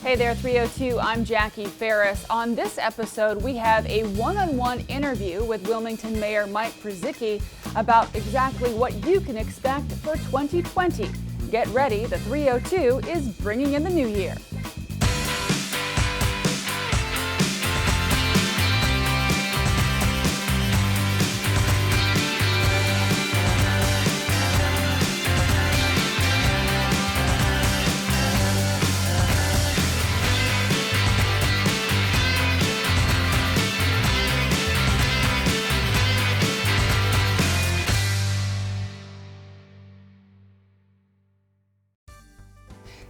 Hey there, 302. I'm Jackie Ferris. On this episode, we have a one-on-one interview with Wilmington Mayor Mike Purzycki about exactly what you can expect for 2020. Get ready, the 302 is bringing in the new year.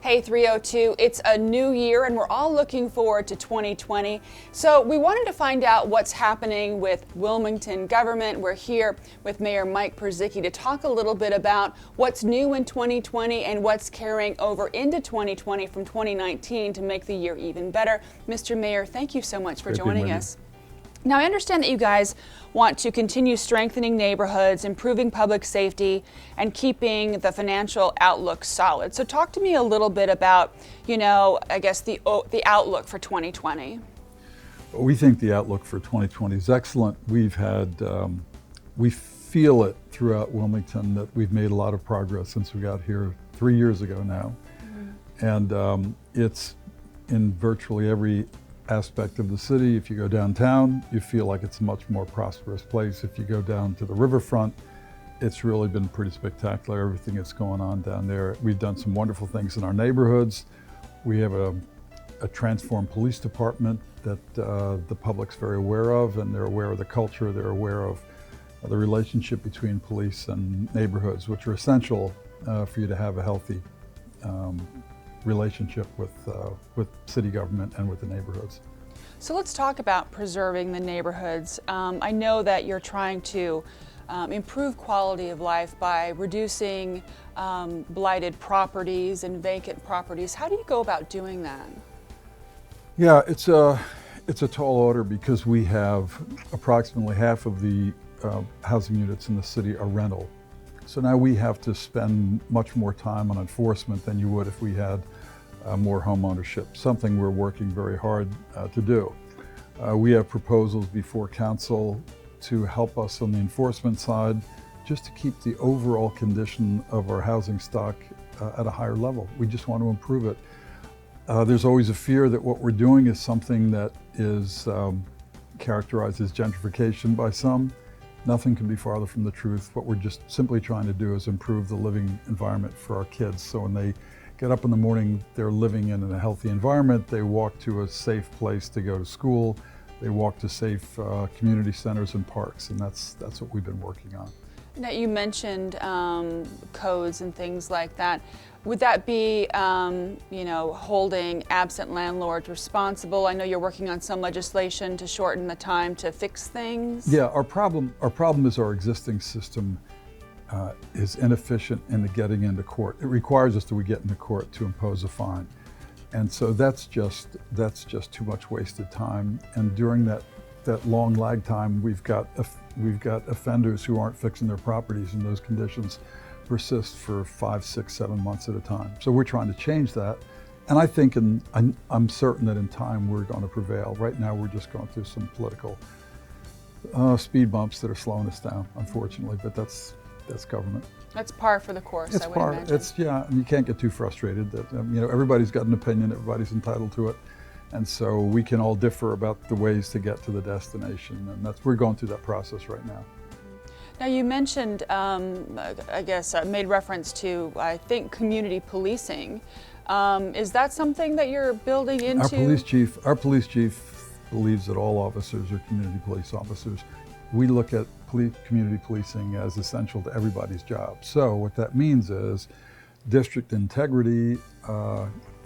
Hey 302, it's a new year and we're all looking forward to 2020. So we wanted to find out what's happening with Wilmington government. We're here with Mayor Mike Purzycki to talk a little bit about what's new in 2020 and what's carrying over into 2020 from 2019 to make the year even better. Mr. Mayor, thank you so much for joining us. Now, I understand that you guys want to continue strengthening neighborhoods, improving public safety, and keeping the financial outlook solid. So talk to me a little bit about, I guess the outlook for 2020. We think the outlook for 2020 is excellent. We feel it throughout Wilmington that we've made a lot of progress since we got here 3 years ago now. Mm-hmm. And it's in virtually every aspect of the city. If you go downtown, you feel like it's a much more prosperous place. If you go down to the riverfront, it's really been pretty spectacular, everything that's going on down there. We've done some wonderful things in our neighborhoods. We have a transformed police department that the public's very aware of, and they're aware of the culture, they're aware of the relationship between police and neighborhoods, which are essential for you to have a healthy relationship with city government and with the neighborhoods. So let's talk about preserving the neighborhoods. I know that you're trying to improve quality of life by reducing blighted properties and vacant properties. How do you go about doing that? Yeah, it's a tall order because we have approximately half of the housing units in the city are rental. So now we have to spend much more time on enforcement than you would if we had more home ownership, something we're working very hard to do. We have proposals before council to help us on the enforcement side, just to keep the overall condition of our housing stock at a higher level. We just want to improve it. There's always a fear that what we're doing is something that is characterized as gentrification by some. Nothing can be farther from the truth. What we're just simply trying to do is improve the living environment for our kids. So when they get up in the morning, they're living in a healthy environment. They walk to a safe place to go to school. They walk to safe community centers and parks, and that's what we've been working on. Now, you mentioned codes and things like that. Would that be, holding absent landlords responsible? I know you're working on some legislation to shorten the time to fix things. Yeah, our problem is our existing system is inefficient in the getting into court. It requires us to get into court to impose a fine, and so that's just too much wasted time. And during that long lag time, we've got offenders who aren't fixing their properties, and those conditions persist for 5, 6, 7 months at a time. So we're trying to change that, and I think I'm certain that in time we're going to prevail. Right now we're just going through some political speed bumps that are slowing us down, unfortunately, but that's government. That's par for the course, I would imagine. And you can't get too frustrated. That everybody's got an opinion, everybody's entitled to it. And so we can all differ about the ways to get to the destination, and we're going through that process right now. Now, you mentioned, made reference to, I think, community policing. Is that something that you're building into? Our police chief believes that all officers are community police officers. We look at community policing as essential to everybody's job. So what that means is district integrity.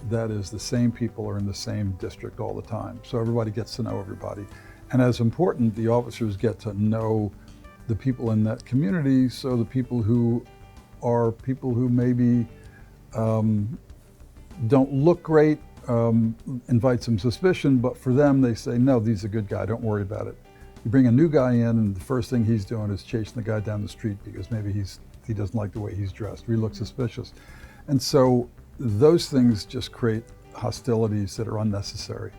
That is, the same people are in the same district all the time. So everybody gets to know everybody. And as important, the officers get to know the people in that community, so the people who maybe don't look great, invite some suspicion, but for them they say, no, he's a good guy, don't worry about it. You bring a new guy in and the first thing he's doing is chasing the guy down the street because maybe he doesn't like the way he's dressed or he looks suspicious. And so those things just create hostilities that are unnecessary.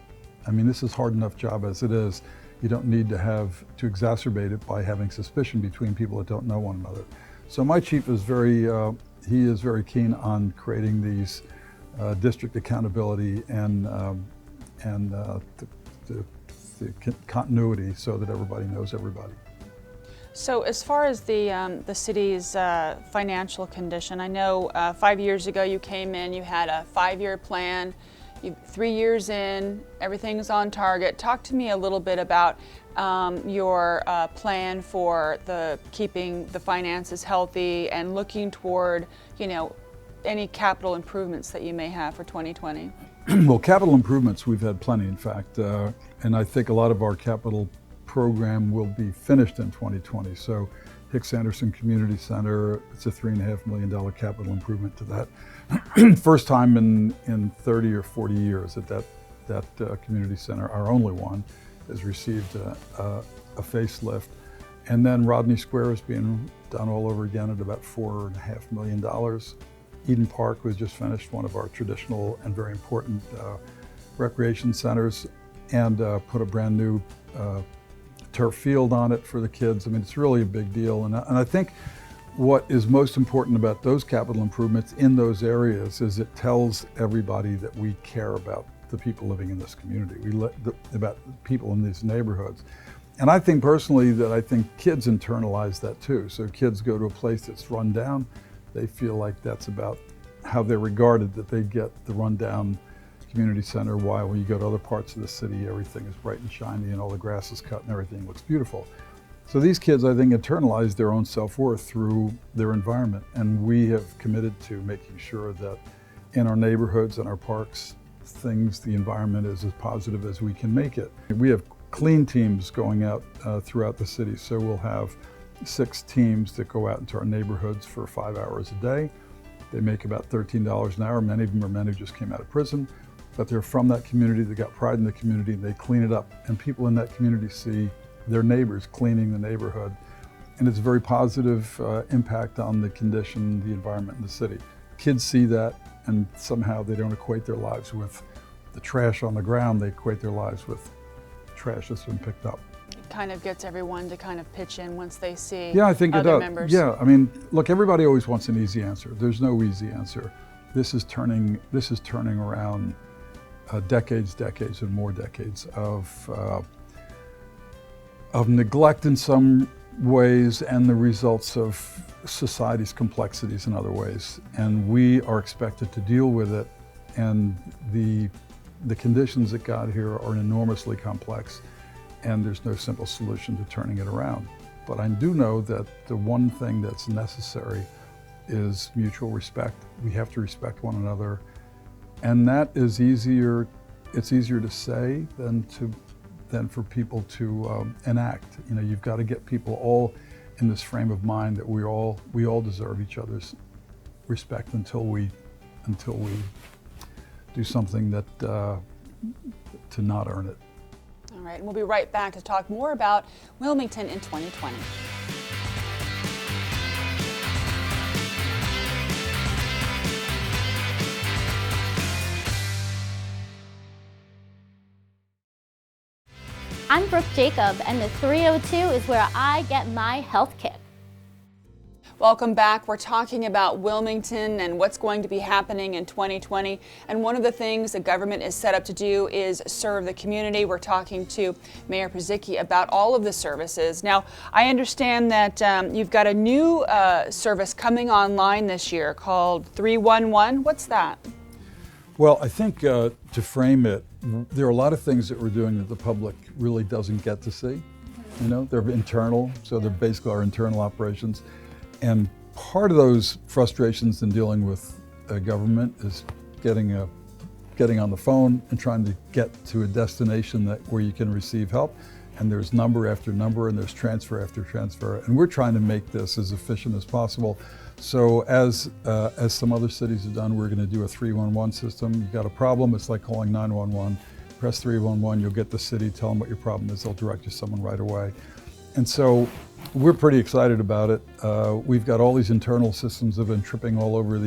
I mean, this is a hard enough job as it is. You don't need to exacerbate it by having suspicion between people that don't know one another. So my chief is very keen on creating these district accountability and the continuity so that everybody knows everybody. So as far as the city's financial condition, I know 5 years ago you came in, you had a 5-year plan. 3 years in, everything's on target. Talk to me a little bit about your plan for keeping the finances healthy and looking toward, any capital improvements that you may have for 2020. Well, capital improvements we've had plenty, in fact, and I think a lot of our capital program will be finished in 2020. So Hicks Anderson Community Center, it's a $3.5 million capital improvement to that. First time in 30 or 40 years that community center, our only one, has received a facelift. And then Rodney Square is being done all over again at about $4.5 million. Eden Park was just finished, one of our traditional and very important recreation centers, and put a brand new turf field on it for the kids. I mean, it's really a big deal. And I think what is most important about those capital improvements in those areas is it tells everybody that we care about the people living in this community, about people in these neighborhoods. And I think personally that kids internalize that too. So kids go to a place that's run down, they feel like that's about how they're regarded, that they get the rundown community center, while when you go to other parts of the city, everything is bright and shiny and all the grass is cut and everything looks beautiful. So these kids, I think, internalize their own self-worth through their environment. And we have committed to making sure that in our neighborhoods and our parks, the environment is as positive as we can make it. We have clean teams going out throughout the city. So we'll have 6 teams that go out into our neighborhoods for 5 hours a day. They make about $13 an hour. Many of them are men who just came out of prison, but they're from that community. They got pride in the community, and they clean it up. And people in that community see their neighbors cleaning the neighborhood. And it's a very positive impact on the condition, the environment in the city. Kids see that, and somehow they don't equate their lives with the trash on the ground. They equate their lives with trash that's been picked up. It kind of gets everyone to kind of pitch in once they see I think other it does. members. Yeah, I mean, look, everybody always wants an easy answer. There's no easy answer. This is turning around decades and more decades of neglect in some ways and the results of society's complexities in other ways. And we are expected to deal with it, and the conditions that got here are enormously complex, and there's no simple solution to turning it around. But I do know that the one thing that's necessary is mutual respect. We have to respect one another, and that is easier. It's easier to say than for people to enact. You've got to get people all in this frame of mind that we all deserve each other's respect until we do something that to not earn it. All right, and we'll be right back to talk more about Wilmington in 2020. I'm Brooke Jacob, and the 302 is where I get my health kick. Welcome back. We're talking about Wilmington and what's going to be happening in 2020. And one of the things the government is set up to do is serve the community. We're talking to Mayor Purzycki about all of the services. Now, I understand that you've got a new service coming online this year called 311. What's that? Well, I think to frame it, there are a lot of things that we're doing that the public really doesn't get to see. They're internal, so they're basically our internal operations. And part of those frustrations in dealing with government is getting on the phone and trying to get to a destination where you can receive help. And there's number after number, and there's transfer after transfer. And we're trying to make this as efficient as possible. So as some other cities have done, we're going to do a 311 system. You've got a problem, it's like calling 911. Press 311, you'll get the city, tell them what your problem is, they'll direct you to someone right away. And so we're pretty excited about it. We've got all these internal systems that have been tripping all over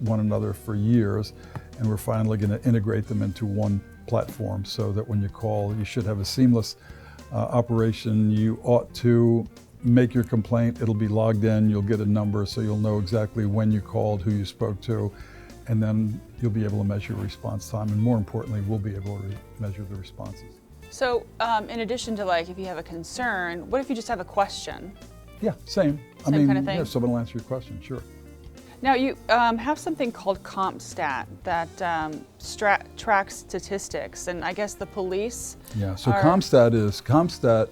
one another for years, and we're finally going to integrate them into one platform so that when you call, you should have a seamless operation. You ought to make your complaint, it'll be logged in, you'll get a number so you'll know exactly when you called, who you spoke to, and then you'll be able to measure response time, and more importantly, we'll be able to measure the responses. So in addition to like if you have a concern, what if you just have a question? Yeah, same. Same kind of thing? Yeah, someone will answer your question, sure. Now you have something called CompStat that tracks statistics, and I guess the police. Yeah, so CompStat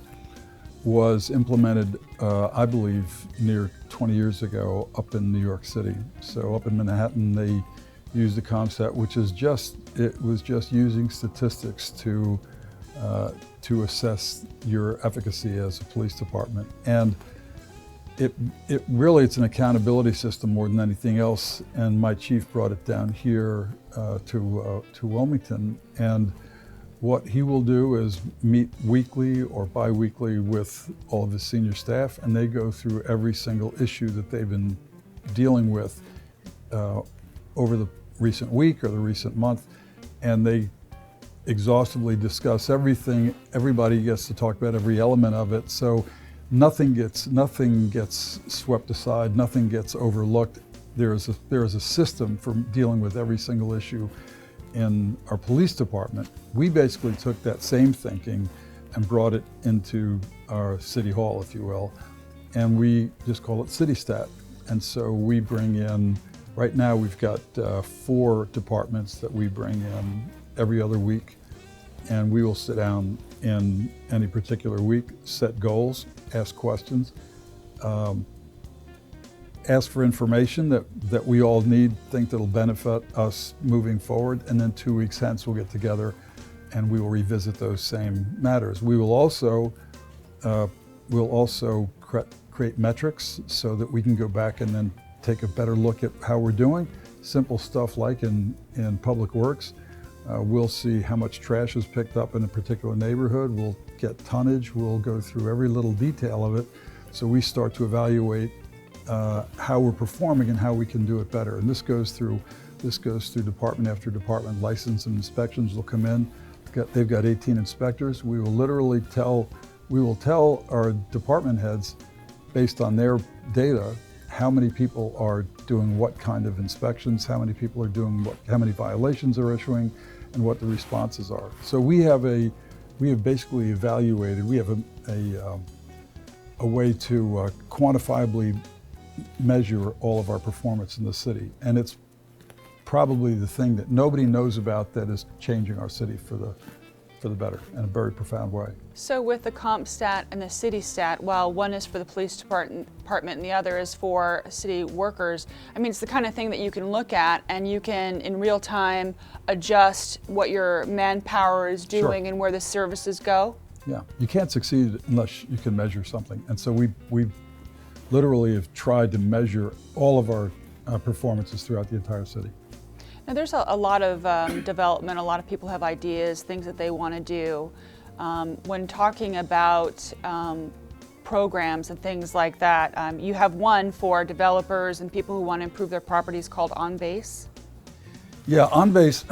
was implemented, I believe, near 20 years ago up in New York City. So up in Manhattan, they used the CompStat, which is it was just using statistics to assess your efficacy as a police department. And it's an accountability system more than anything else. And my chief brought it down here to Wilmington. And what he will do is meet weekly or bi-weekly with all of his senior staff, and they go through every single issue that they've been dealing with over the recent week or the recent month, and they exhaustively discuss everything. Everybody gets to talk about every element of it, so nothing gets swept aside, nothing gets overlooked. There is a system for dealing with every single issue in our police department. We basically took that same thinking and brought it into our city hall, if you will, and we just call it CityStat. And so we bring in, right now we've got 4 departments that we bring in every other week, and we will sit down in any particular week, set goals, ask questions, ask for information that we all think that'll benefit us moving forward, and then 2 weeks hence we'll get together and we will revisit those same matters. We will also create metrics so that we can go back and then take a better look at how we're doing. Simple stuff like in public works, we'll see how much trash is picked up in a particular neighborhood, we'll get tonnage, we'll go through every little detail of it, so we start to evaluate how we're performing and how we can do it better. And this goes through department after department. License and inspections will come in. They've got 18 inspectors. We will tell our department heads, based on their data, how many people are doing what kind of inspections, how many people are doing what, how many violations are issuing, and what the responses are. So we have basically evaluated. We have a way to quantifiably measure all of our performance in the city, and it's probably the thing that nobody knows about that is changing our city for the better in a very profound way. So with the CompStat and the CityStat, while one is for the police department and the other is for city workers, I mean, it's the kind of thing that you can look at and you can in real time adjust what your manpower is doing. Sure. And where the services go. Yeah, you can't succeed unless you can measure something, and so we literally have tried to measure all of our performances throughout the entire city. Now there's a lot of development, a lot of people have ideas, things that they want to do. When talking about programs and things like that, you have one for developers and people who want to improve their properties called OnBase. Yeah, OnBase,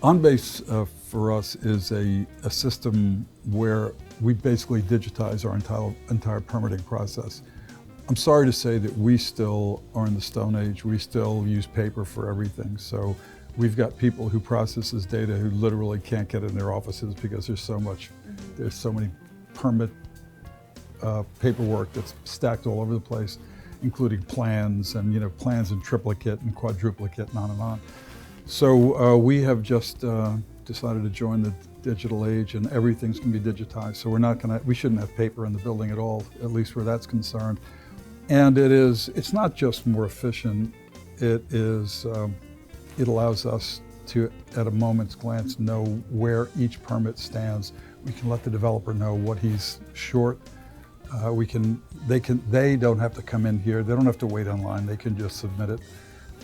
OnBase for us is a system where we basically digitize our entire permitting process. I'm sorry to say that we still are in the Stone Age. We still use paper for everything. So we've got people who process this data who literally can't get in their offices because there's so many permit paperwork that's stacked all over the place, including plans and plans in triplicate and quadruplicate and on and on. So we have just decided to join the digital age, and everything's going to be digitized. So we shouldn't have paper in the building at all, at least where that's concerned. And it's not just more efficient, it allows us to, at a moment's glance, know where each permit stands. We can let the developer know what he's short. They don't have to come in here, they don't have to wait online, they can just submit it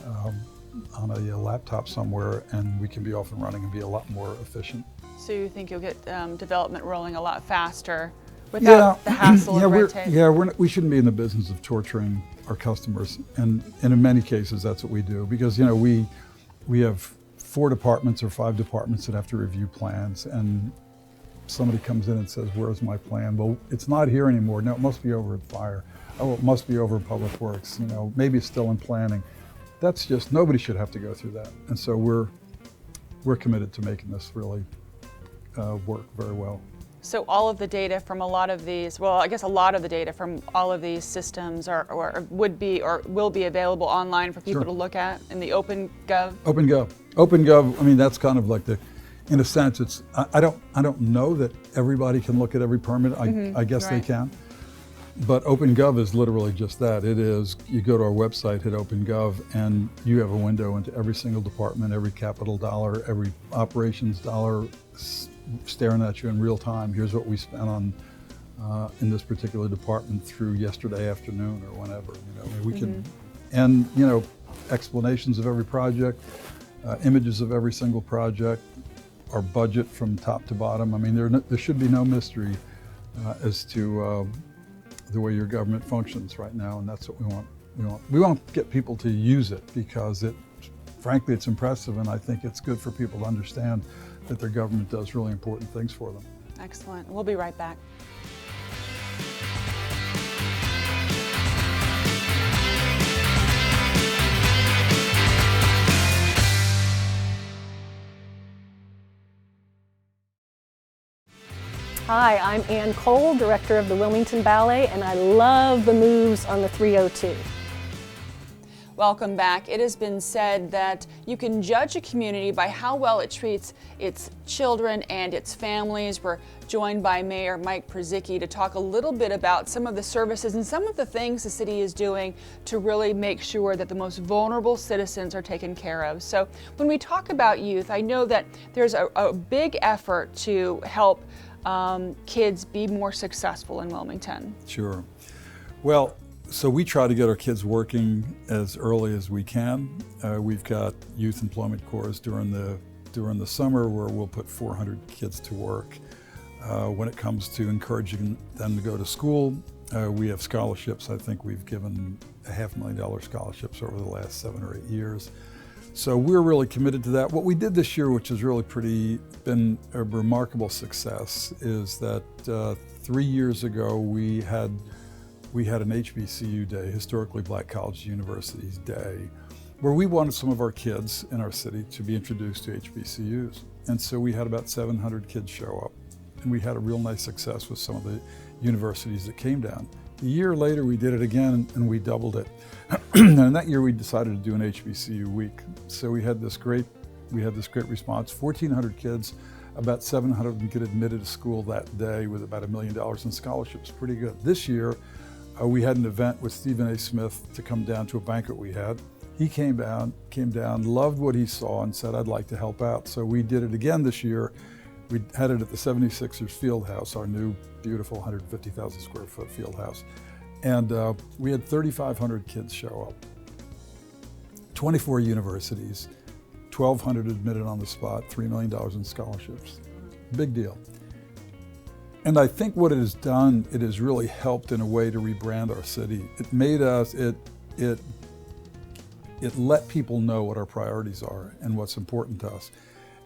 on a laptop somewhere, and we can be off and running and be a lot more efficient. So you think you'll get development rolling a lot faster without the hassle and red tape? Yeah, we shouldn't be in the business of torturing our customers, and in many cases that's what we do, because we have 4 departments or 5 departments that have to review plans, and somebody comes in and says, "Where's my plan?" Well, it's not here anymore. No, it must be over at fire. Oh, it must be over at Public Works. Maybe it's still in planning. That's just, nobody should have to go through that. And so we're committed to making this really work very well. So all of the data from a lot of these, well, I guess a lot of the data from all of these systems would be or will be available online for people to look at in the OpenGov? OpenGov, I mean, that's kind of like in a sense, it's, I don't know that everybody can look at every permit. I guess they can. But OpenGov is literally just that. It is, you go to our website, hit OpenGov, and you have a window into every single department, every capital dollar, every operations dollar staring at you in real time. Here's what we spent on in this particular department through yesterday afternoon or whenever. We can, and explanations of every project, images of every single project, our budget from top to bottom. I mean, there should be no mystery as to the way your government functions right now, and that's what we want. We want to get people to use it because frankly, it's impressive, and I think it's good for people to understand that their government does really important things for them. Excellent. We'll be right back. Hi, I'm Ann Cole, director of the Wilmington Ballet, and I love the moves on the 302. Welcome back. It has been said that you can judge a community by how well it treats its children and its families. We're joined by Mayor Mike Purzycki to talk a little bit about some of the services and some of the things the city is doing to really make sure that the most vulnerable citizens are taken care of. So when we talk about youth, I know that there's a big effort to help kids be more successful in Wilmington. Sure. Well, so we try to get our kids working as early as we can. We've got youth employment corps during the summer where we'll put 400 kids to work. When it comes to encouraging them to go to school, we have scholarships. I think we've given $500,000 scholarships over the last 7 or 8 years. So we're really committed to that. What we did this year, which has really been a remarkable success, is that 3 years ago we had an HBCU day, Historically Black Colleges and Universities Day, where we wanted some of our kids in our city to be introduced to HBCUs. And so we had about 700 kids show up, and we had a real nice success with some of the universities that came down. A year later, we did it again, and we doubled it. And that year, we decided to do an HBCU week. So we had this great response. 1,400 kids, about 700 of them get admitted to school that day with about $1 million in scholarships. Pretty good. This year, we had an event with Stephen A. Smith to come down to a banquet we had. He came down, loved what he saw, and said, "I'd like to help out." So we did it again this year. We had it at the 76ers field house, our new beautiful 150,000 square foot field house. And we had 3,500 kids show up. 24 universities, 1,200 admitted on the spot, $3 million in scholarships. Big deal. And I think what it has done, it has really helped in a way to rebrand our city. It made us, it let people know what our priorities are and what's important to us.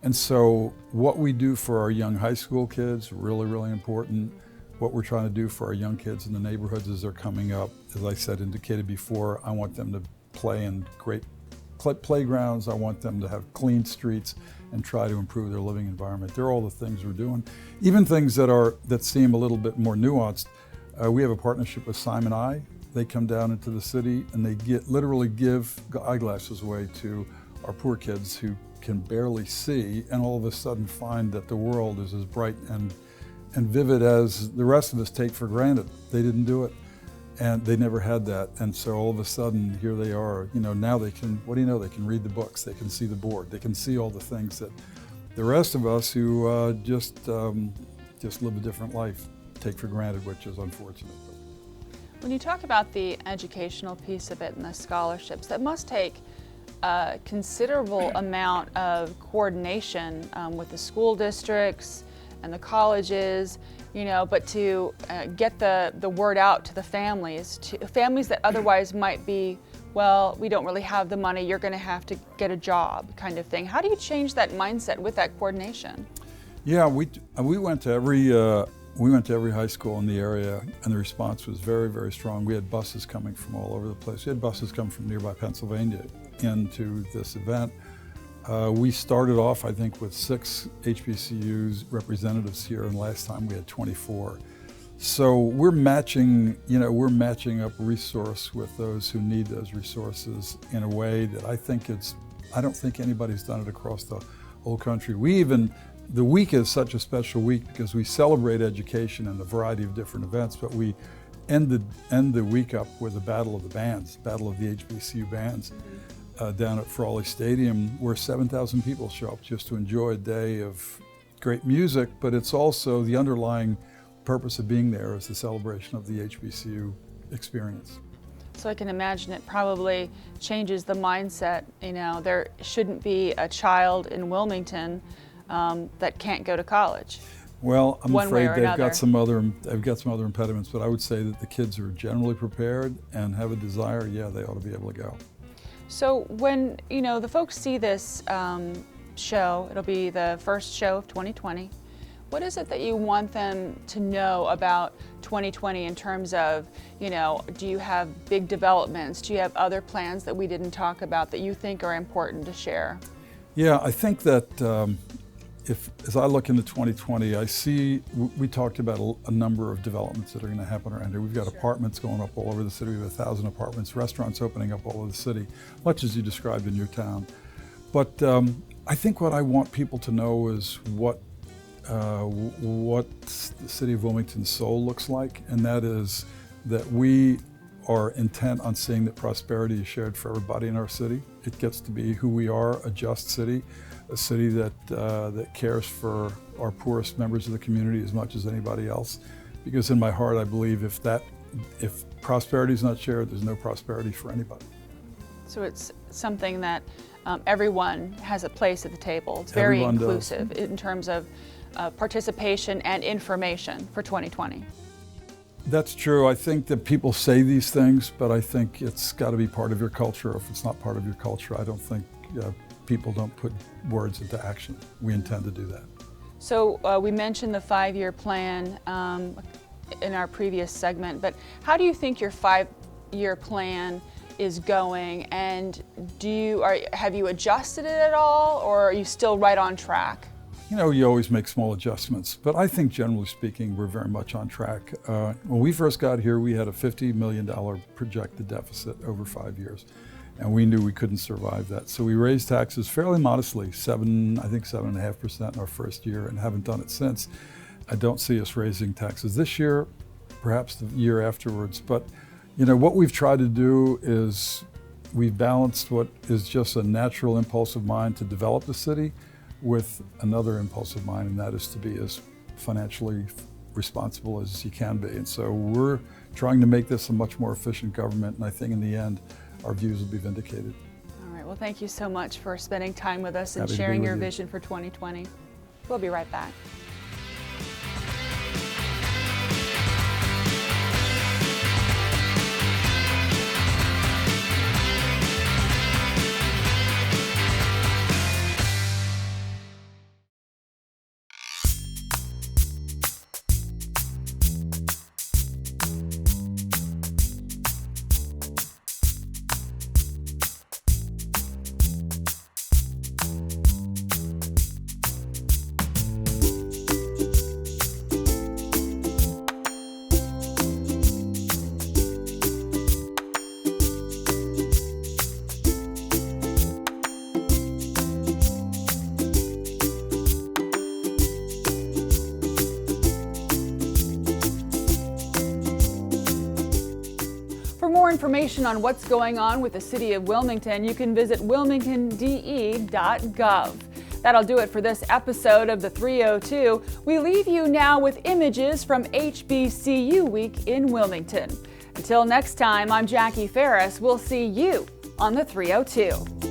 And so what we do for our young high school kids, really, really important. What we're trying to do for our young kids in the neighborhoods as they're coming up, as I said, indicated before, I want them to play in great playgrounds. I want them to have clean streets and try to improve their living environment. They're all the things we're doing. Even things that seem a little bit more nuanced. We have a partnership with Simon Eye. They come down into the city and they literally give eyeglasses away to our poor kids who can barely see, and all of a sudden find that the world is as bright and vivid as the rest of us take for granted. They didn't do it, and they never had that. And so all of a sudden, here they are. Now they can, what do you know, they can read the books, they can see the board, they can see all the things that the rest of us who just live a different life take for granted, which is unfortunate. When you talk about the educational piece of it and the scholarships, that must take a considerable amount of coordination with the school districts and the colleges, but to get the word out to the families, families that otherwise might be, well, we don't really have the money, you're going to have to get a job kind of thing. How do you change that mindset with that coordination? Yeah, we went to every high school in the area, and the response was very, very strong. We had buses coming from all over the place. We had buses come from nearby Pennsylvania into this event. We started off, I think, with 6 HBCUs representatives here, and last time we had 24. So we're matching up resource with those who need those resources in a way that I don't think anybody's done it across the whole country. The week is such a special week because we celebrate education in a variety of different events, but we end the week up with a battle of the bands, battle of the HBCU bands. Down at Frawley Stadium, where 7,000 people show up just to enjoy a day of great music, but it's also the underlying purpose of being there is the celebration of the HBCU experience. So I can imagine it probably changes the mindset. There shouldn't be a child in Wilmington that can't go to college. Well, I'm afraid they've another. got some other impediments, but I would say that the kids are generally prepared and have a desire. Yeah, they ought to be able to go. So when the folks see this show, it'll be the first show of 2020. What is it that you want them to know about 2020 in terms of, do you have big developments? Do you have other plans that we didn't talk about that you think are important to share? Yeah, I think that as I look into 2020, I see, we talked about a number of developments that are going to happen around here. We've got apartments going up all over the city. We have 1,000 apartments, restaurants opening up all over the city, much as you described in your town. But I think what I want people to know is what the city of Wilmington's soul looks like, and that is that we are intent on seeing that prosperity is shared for everybody in our city. It gets to be who we are, a just city, a city that cares for our poorest members of the community as much as anybody else. Because in my heart, I believe if prosperity is not shared, there's no prosperity for anybody. So it's something that everyone has a place at the table. It's very inclusive in terms of participation and information for 2020. That's true. I think that people say these things, but I think it's got to be part of your culture. If it's not part of your culture, I don't think people don't put words into action. We intend to do that. So we mentioned the 5-year plan in our previous segment, but how do you think your 5-year plan is going, and have you adjusted it at all, or are you still right on track? You always make small adjustments, but I think generally speaking, we're very much on track. When we first got here, we had a $50 million projected deficit over 5 years, and we knew we couldn't survive that. So we raised taxes fairly modestly, 7.5% in our first year, and haven't done it since. I don't see us raising taxes this year, perhaps the year afterwards, but what we've tried to do is we've balanced what is just a natural impulse of mine to develop the city with another impulse of mine, and that is to be as financially responsible as you can be. And so we're trying to make this a much more efficient government, and I think in the end, our views will be vindicated. All right, well, thank you so much for spending time with us and Happy to be sharing with your you. vision for 2020. We'll be right back. For more information on what's going on with the City of Wilmington, you can visit wilmingtonde.gov. That'll do it for this episode of the 302. We leave you now with images from HBCU Week in Wilmington. Until next time, I'm Jackie Ferris. We'll see you on the 302.